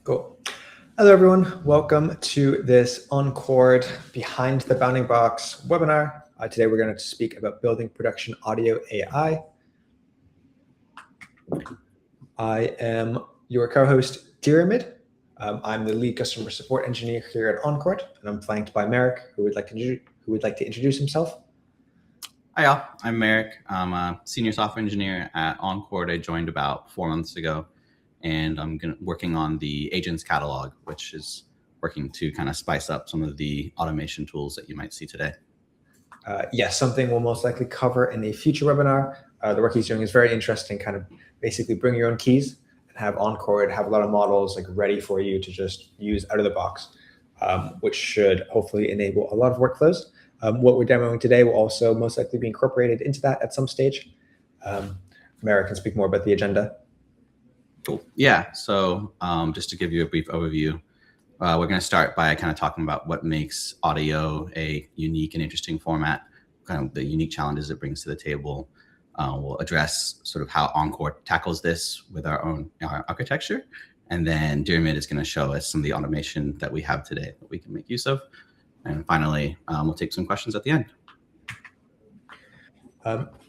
Cool. Hello, everyone. Welcome to this on-chord Behind the Bounding Box webinar. Today, we're going to speak about building production audio AI. I am your co-host, Diarization. I'm the lead customer support engineer here at on-chord, and I'm flanked by Merrick, who would like to introduce himself. Hi, y'all. I'm Merrick. I'm a senior software engineer at on-chord. I joined about 4 months ago, and I'm working on the agents catalog, which is working to kind of spice up some of the automation tools that you might see today. Yes, something we'll most likely cover in a future webinar. The work he's doing is very interesting, kind of basically bring your own keys and have on-chord, have a lot of models like ready for you to just use out of the box, which should hopefully enable a lot of workflows. What we're demoing today will also most likely be incorporated into that at some stage. Merrick can speak more about the agenda. Cool. Yeah, so just to give you a brief overview, we're going to start by kind of talking about what makes audio a unique and interesting format, kind of the unique challenges it brings to the table. We'll address sort of how on-chord tackles this with our architecture. And then Diarization is going to show us some of the automation that we have today that we can make use of. And finally, we'll take some questions at the end.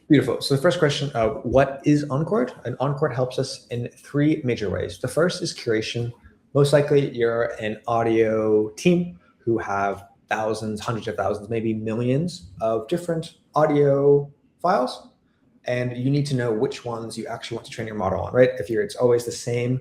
Beautiful. So the first question, what is on-chord? And on-chord helps us in 3 major ways. The first is curation. Most likely you're an audio team who have thousands, hundreds of thousands, maybe millions of different audio files. And you need to know which ones you actually want to train your model on, right? If it's always the same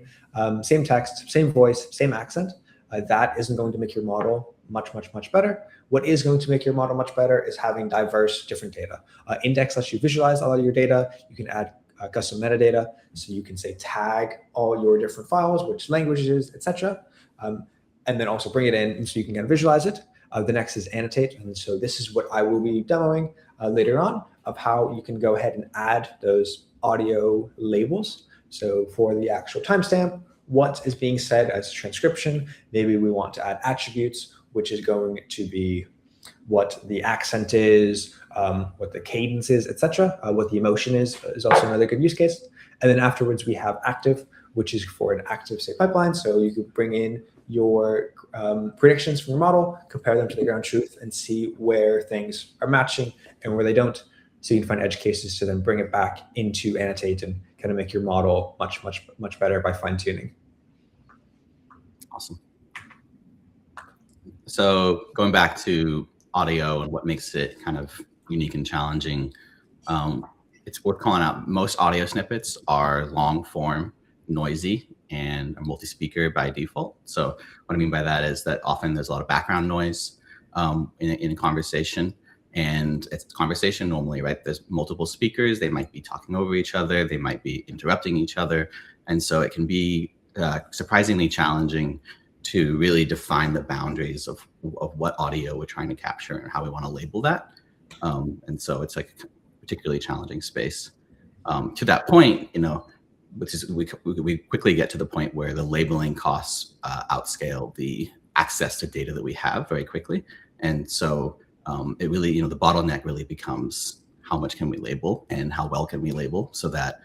text, same voice, same accent, that isn't going to make your model much better. What is going to make your model much better is having diverse different data. Index lets you visualize all of your data. You can add custom metadata, so you can say tag all your different files, which languages, etc. And then also bring it in so you can kind of visualize it. The next is annotate, and so this is what I will be demoing later on of how you can go ahead and add those audio labels. So for the actual timestamp, what is being said as transcription, maybe we want to add attributes, which is going to be what the accent is, what the cadence is, etc. What the emotion is also another good use case. And then afterwards we have active, which is for an active, say, pipeline. So you could bring in your predictions from your model, compare them to the ground truth, and see where things are matching and where they don't. So you can find edge cases to then bring it back into annotate and kind of make your model much better by fine tuning. Awesome. So going back to audio and what makes it kind of unique and challenging, it's worth calling out most audio snippets are long form, noisy, and are multi-speaker by default. So what I mean by that is that often there's a lot of background noise in a conversation. And it's a conversation normally, right? There's multiple speakers. They might be talking over each other. They might be interrupting each other. And so it can be surprisingly challenging to really define the boundaries of what audio we're trying to capture and how we want to label that. And so it's like a particularly challenging space. To that point, which is we quickly get to the point where the labeling costs outscale the access to data that we have very quickly. And so it really, the bottleneck really becomes how much can we label and how well can we label, so that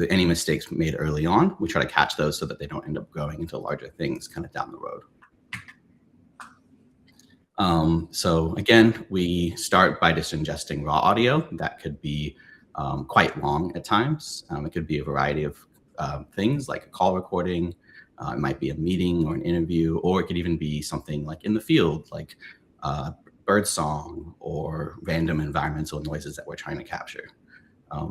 any mistakes made early on, we try to catch those so that they don't end up growing into larger things kind of down the road. So again, we start by just ingesting raw audio. That could be quite long at times. It could be a variety of things like a call recording. It might be a meeting or an interview, or it could even be something like in the field, like bird song or random environmental noises that we're trying to capture.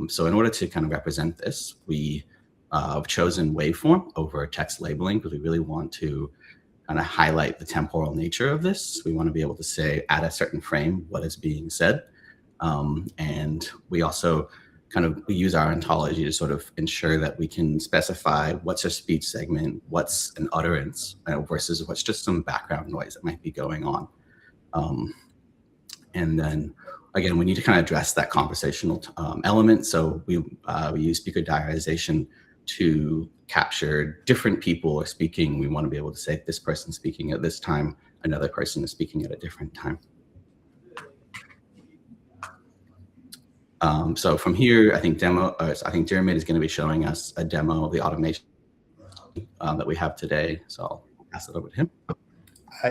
So in order to kind of represent this, we have chosen waveform over text labeling because we really want to kind of highlight the temporal nature of this. We want to be able to say at a certain frame what is being said. And we also we use our ontology to sort of ensure that we can specify what's a speech segment, what's an utterance, versus what's just some background noise that might be going on. And then again, we need to kind of address that conversational element. So we use speaker diarization to capture different people are speaking. We want to be able to say this person's speaking at this time, another person is speaking at a different time. So from here, I think Diarization is going to be showing us a demo of the automation that we have today. So I'll pass it over to him.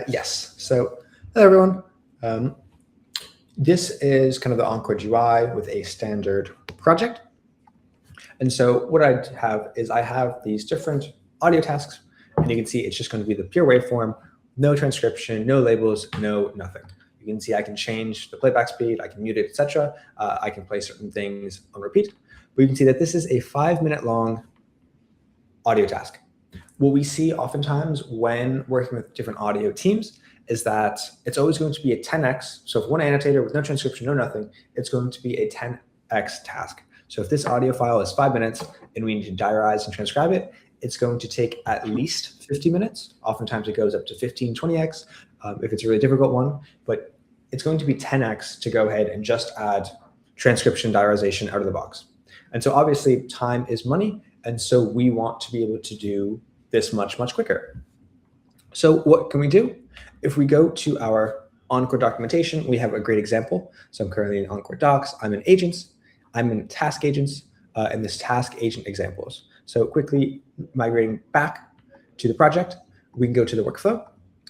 Yes. So hello, everyone. This is kind of the Encore GUI with a standard project. And so what I have is I have these different audio tasks, and you can see it's just going to be the pure waveform, no transcription, no labels, no nothing. You can see I can change the playback speed, I can mute it, etc. I can play certain things on repeat. But you can see that this is a 5-minute long audio task. What we see oftentimes when working with different audio teams is that it's always going to be a 10x. So if one annotator with no transcription, no nothing, it's going to be a 10x task. So if this audio file is 5 minutes and we need to diarize and transcribe it, it's going to take at least 50 minutes. Oftentimes it goes up to 15, 20x if it's a really difficult one, but it's going to be 10x to go ahead and just add transcription diarization out of the box. And so obviously time is money. And so we want to be able to do this much, much quicker. So what can we do? If we go to our Encore documentation, we have a great example. So I'm currently in Encore docs. I'm in agents. I'm in task agents and this task agent examples. So quickly migrating back to the project, we can go to the workflow.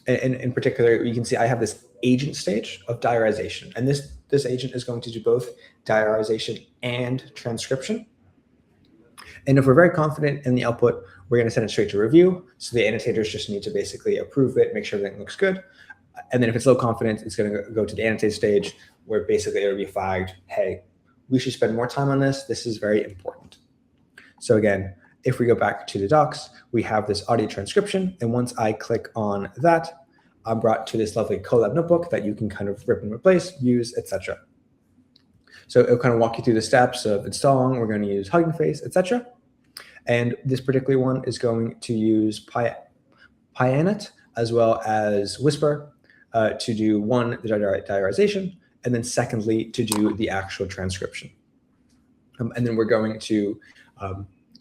And in particular, you can see I have this agent stage of diarization. And this agent is going to do both diarization and transcription. And if we're very confident in the output, we're going to send it straight to review. So the annotators just need to basically approve it, make sure everything looks good. And then if it's low confidence, it's going to go to the annotate stage where basically it will be flagged, hey, we should spend more time on this. This is very important. So again, if we go back to the docs, we have this audio transcription. And once I click on that, I'm brought to this lovely Colab notebook that you can kind of rip and replace, use, etc. So it'll kind of walk you through the steps of installing. We're going to use Hugging Face, etc. And this particular one is going to use Pianit as well as Whisper to do one, the diarization, and then secondly, to do the actual transcription. And then we're going to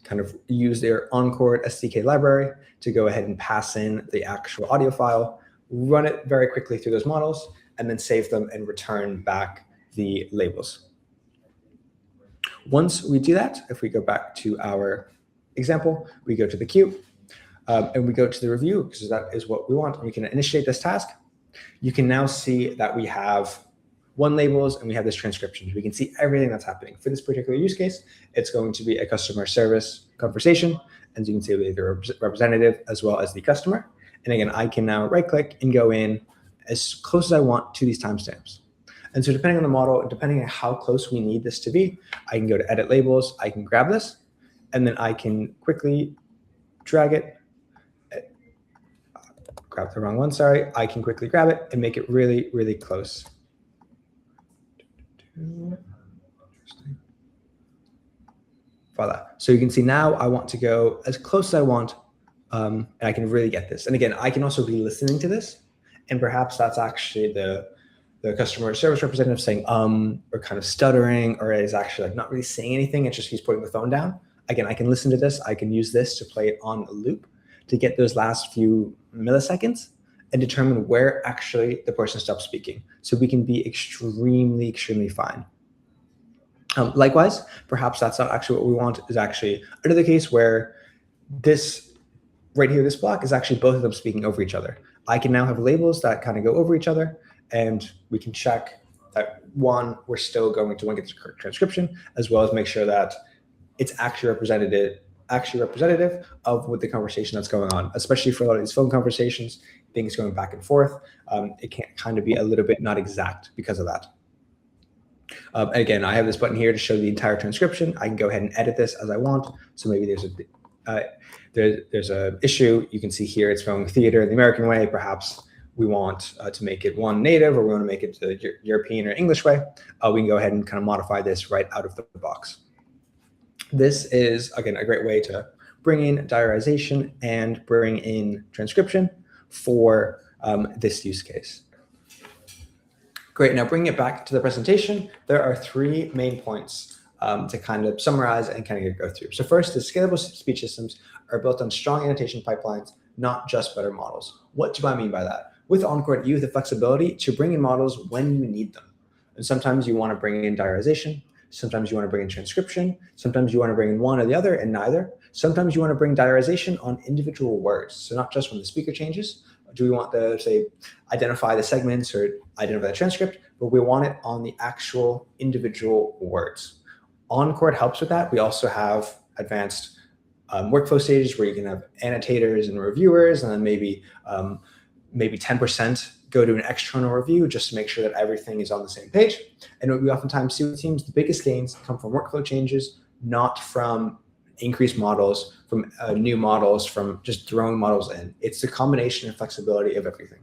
kind of use their Encore SDK library to go ahead and pass in the actual audio file, run it very quickly through those models, and then save them and return back the labels. Once we do that, if we go back to our example, we go to the queue and we go to the review because that is what we want. We can initiate this task. You can now see that we have one labels and we have this transcription. We can see everything that's happening. For this particular use case, it's going to be a customer service conversation. And you can see we have the representative as well as the customer. And again, I can now right click and go in as close as I want to these timestamps. And so depending on the model, depending on how close we need this to be, I can go to edit labels, I can grab this, and then I can quickly drag it, grab the wrong one, sorry. I can quickly grab it and make it really, really close. Voila. So you can see now I want to go as close as I want, and I can really get this. And again, I can also be listening to this, and perhaps that's actually the customer service representative saying or kind of stuttering, or is actually like not really saying anything. It's just he's putting the phone down. Again, I can listen to this. I can use this to play it on a loop to get those last few milliseconds and determine where actually the person stops speaking. So we can be extremely, extremely fine. Likewise, perhaps that's not actually what we want. Is actually another case where this right here, this block is actually both of them speaking over each other. I can now have labels that kind of go over each other, and we can check that one, we're still going to want to get the correct transcription, as well as make sure that it's actually representative of what the conversation that's going on, especially for a lot of these phone conversations, things going back and forth. It can kind of be a little bit not exact because of that. And again, I have this button here to show the entire transcription. I can go ahead and edit this as I want. So maybe there's a issue. You can see here it's from theater the American way. Perhaps we want to make it one native, or we want to make it the European or English way. We can go ahead and kind of modify this right out of the box. This is, again, a great way to bring in diarization and bring in transcription for this use case. Great, now bringing it back to the presentation, there are 3 main points to kind of summarize and kind of go through. So first, the scalable speech systems are built on strong annotation pipelines, not just better models. What do I mean by that? With Encore, you have the flexibility to bring in models when you need them. And sometimes you want to bring in diarization. Sometimes you want to bring in transcription. Sometimes you want to bring in one or the other and neither. Sometimes you want to bring diarization on individual words. So not just when the speaker changes. Do we want to, say, identify the segments or identify the transcript, but we want it on the actual individual words. Encore helps with that. We also have advanced workflow stages where you can have annotators and reviewers, and then maybe 10% go to an external review just to make sure that everything is on the same page. And what we oftentimes see with teams, the biggest gains come from workflow changes, not from increased models, from new models, from just throwing models in. It's the combination and flexibility of everything.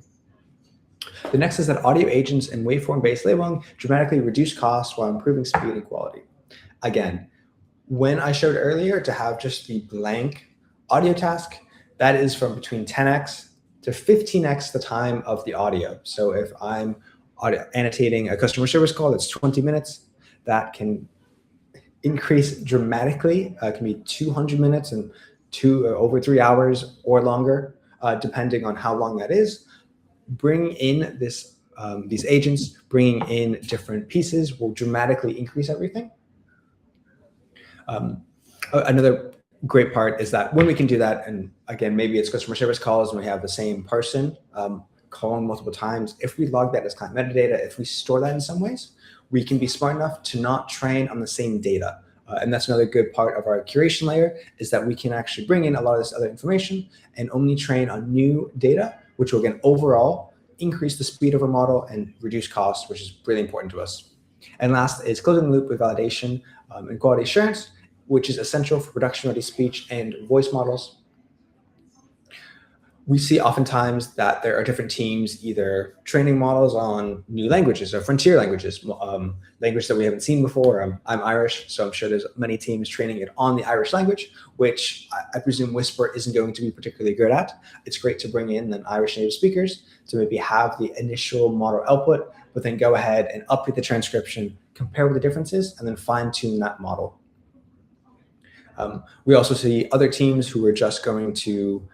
The next is that audio agents and waveform-based labeling dramatically reduce costs while improving speed and quality. Again, when I showed earlier to have just the blank audio task, that is from between 10x to 15x the time of the audio. So if I'm annotating a customer service call that's 20 minutes, that can increase dramatically. It can be 200 minutes and over 3 hours or longer, depending on how long that is. Bringing in these agents, bringing in different pieces will dramatically increase everything. Another great part is that when we can do that, and again, maybe it's customer service calls and we have the same person calling multiple times, if we log that as client metadata, if we store that in some ways, we can be smart enough to not train on the same data. And that's another good part of our curation layer, is that we can actually bring in a lot of this other information and only train on new data, which will again overall increase the speed of our model and reduce costs, which is really important to us. And last is closing the loop with validation and quality assurance, which is essential for production-ready speech and voice models. We see oftentimes that there are different teams either training models on new languages or frontier languages, language that we haven't seen before. I'm Irish, so I'm sure there's many teams training it on the Irish language, which I presume Whisper isn't going to be particularly good at. It's great to bring in then Irish native speakers to maybe have the initial model output, but then go ahead and update the transcription, compare what the difference is, and then fine-tune that model. We also see other teams who are just going to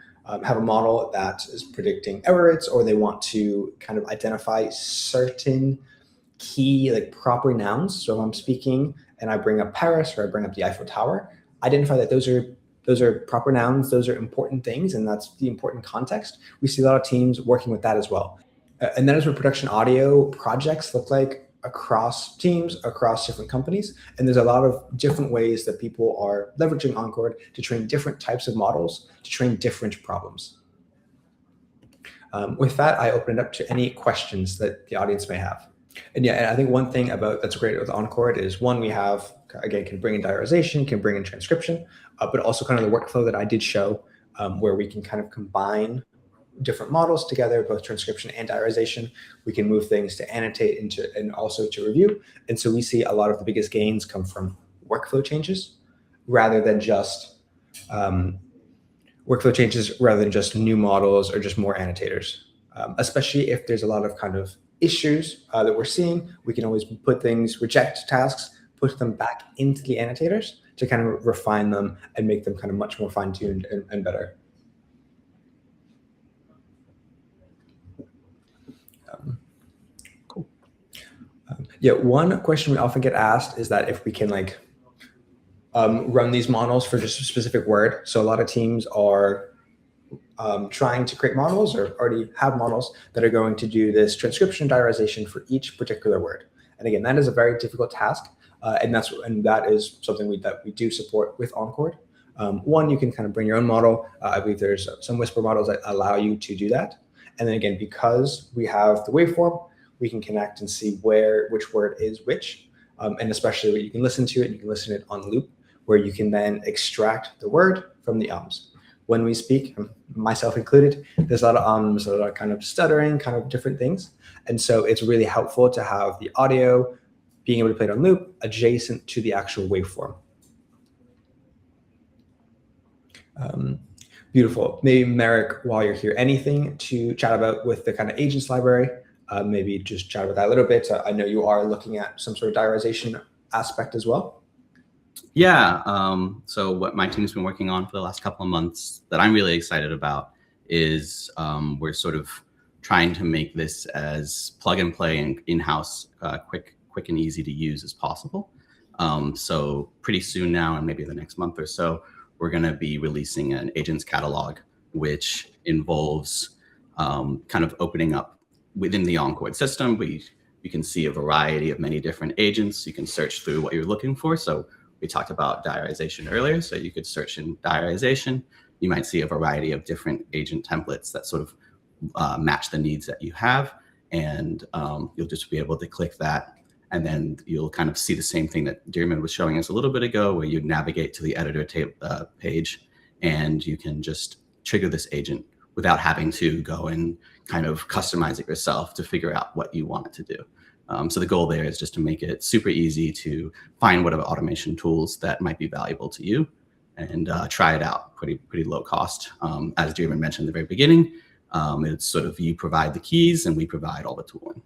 have a model that is predicting error rates, or they want to kind of identify certain key proper nouns. So if I'm speaking and I bring up Paris or I bring up the Eiffel Tower, identify that those are proper nouns, those are important things, and that's the important context. We see a lot of teams working with that as well. And that is what production audio projects look like across teams, across different companies. And there's a lot of different ways that people are leveraging Encore to train different types of models, to train different problems. With that, I open it up to any questions that the audience may have. And yeah, and I think one thing that's great with Encore is, one, we have, again, can bring in diarization, can bring in transcription, but also kind of the workflow that I did show, where we can kind of combine different models together, both transcription and diarization. We can move things to annotate and also to review. And so we see a lot of the biggest gains come from workflow changes rather than just new models or just more annotators. Especially if there's a lot of kind of issues that we're seeing, we can always reject tasks, put them back into the annotators to kind of refine them and make them kind of much more fine-tuned and better. Cool. Yeah, one question we often get asked is that if we can run these models for just a specific word. So a lot of teams are trying to create models or already have models that are going to do this transcription diarization for each particular word. And again, that is a very difficult task. And that is something that we do support with Encore. One, you can kind of bring your own model. I believe there's some Whisper models that allow you to do that. And then again, because we have the waveform, we can connect and see which word is which. And especially when you can listen to it, you can listen to it on loop, where you can then extract the word from the ums. When we speak, myself included, there's a lot of ums, a lot of kind of stuttering, kind of different things. And so it's really helpful to have the audio being able to play it on loop adjacent to the actual waveform. Beautiful. Maybe Merrick, while you're here, anything to chat about with the kind of agents library? Maybe just chat about that a little bit. I know you are looking at some sort of diarization aspect as well. Yeah. So what my team's been working on for the last couple of months that I'm really excited about is we're sort of trying to make this as plug and play and in-house quick and easy to use as possible. So pretty soon now, and maybe the next month or so, we're going to be releasing an agents catalog, which involves kind of opening up within the Encore system. You can see a variety of many different agents. You can search through what you're looking for. So we talked about diarization earlier. So you could search in diarization. You might see a variety of different agent templates that sort of match the needs that you have. And you'll just be able to click that. And then you'll kind of see the same thing that Dearman was showing us a little bit ago, where you navigate to the editor page, and you can just trigger this agent without having to go and kind of customize it yourself to figure out what you want it to do. So the goal there is just to make it super easy to find whatever automation tools that might be valuable to you and try it out pretty low cost. As Dearman mentioned at the very beginning, it's sort of you provide the keys and we provide all the tooling.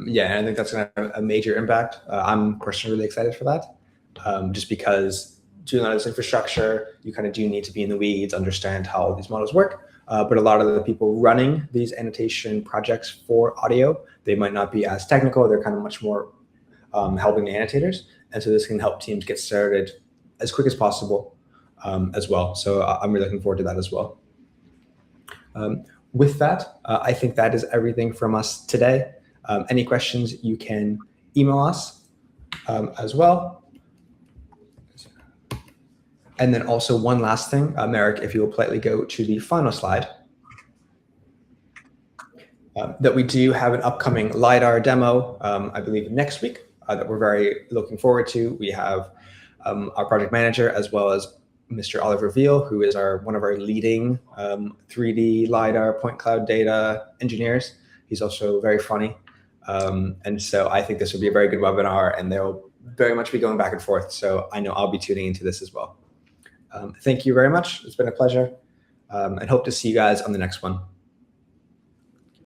Yeah, and I think that's going to have a major impact. I'm personally really excited for that, just because doing all this infrastructure, you kind of do need to be in the weeds, understand how all these models work. But a lot of the people running these annotation projects for audio, they might not be as technical. They're kind of much more helping the annotators. And so this can help teams get started as quick as possible as well. So I'm really looking forward to that as well. With that, I think that is everything from us today. Any questions, you can email us as well. And then also one last thing, Merrick, if you will politely go to the final slide, that we do have an upcoming LiDAR demo, I believe next week, that we're very looking forward to. We have our project manager, as well as Mr. Oliver Veal, who is one of our leading 3D LiDAR point cloud data engineers. He's also very funny. And so I think this will be a very good webinar, and they'll very much be going back and forth. So I know I'll be tuning into this as well. Thank you very much. It's been a pleasure, and hope to see you guys on the next one.